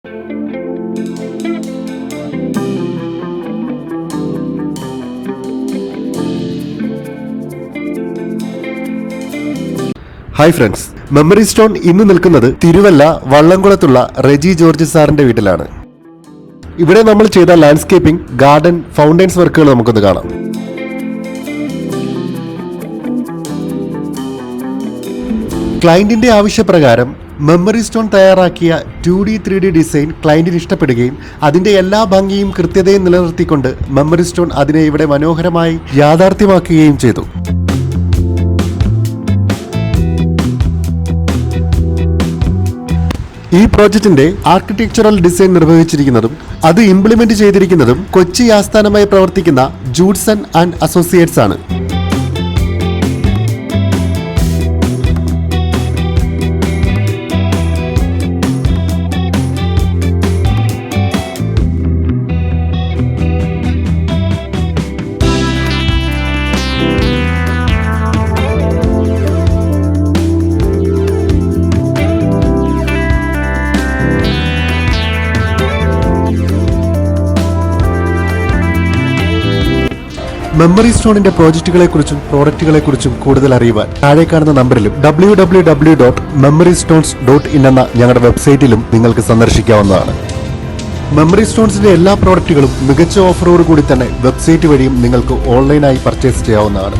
Hi friends, memory stone ഇന്ന് നിൽക്കുന്നത് Thiruvalla വള്ളംകുളത്തുള്ള Reji George സാറിന്റെ വീട്ടിലാണ്. ഇവിടെ നമ്മൾ ചെയ്ത ലാൻഡ്സ്കേപ്പിംഗ്, ഗാർഡൻ, ഫൗണ്ടൈൻസ് വർക്കുകൾ നമുക്കൊന്ന് കാണാം. ക്ലയന്റിന്റെ ആവശ്യപ്രകാരം മെമ്മറി സ്റ്റോൺ തയ്യാറാക്കിയ 2D 3D ഡിസൈൻ ക്ലയന്റിന് ഇഷ്ടപ്പെടുകയും അതിന്റെ എല്ലാ ഭംഗിയും കൃത്യതയും നിലനിർത്തിക്കൊണ്ട് മെമ്മറി സ്റ്റോൺ അതിനെ ഇവിടെ മനോഹരമായി യാഥാർത്ഥ്യമാക്കുകയും ചെയ്തു. ഈ പ്രോജക്റ്റിന്റെ ആർക്കിടെക്ചറൽ ഡിസൈൻ നിർവഹിച്ചിരിക്കുന്നതും അത് ഇംപ്ലിമെന്റ് ചെയ്തിരിക്കുന്നതും കൊച്ചി ആസ്ഥാനമായി പ്രവർത്തിക്കുന്ന ജൂഡ്സൺ ആൻഡ് അസോസിയേറ്റ്സ് ആണ്. മെമ്മറി സ്റ്റോണിന്റെ പ്രോജക്റ്റുകളെക്കുറിച്ചും പ്രോഡക്റ്റുകളെക്കുറിച്ചും കൂടുതൽ അറിയുവാൻ താഴെ കാണുന്ന നമ്പറിലും www.memorystones.in എന്ന ഞങ്ങളുടെ വെബ്സൈറ്റിലും നിങ്ങൾക്ക് സന്ദർശിക്കാവുന്നതാണ്. മെമ്മറി സ്റ്റോൺസിന്റെ എല്ലാ പ്രോഡക്റ്റുകളും മികച്ച ഓഫറോട് കൂടി തന്നെ വെബ്സൈറ്റ് വഴിയും നിങ്ങൾക്ക് ഓൺലൈനായി പർച്ചേസ് ചെയ്യാവുന്നതാണ്.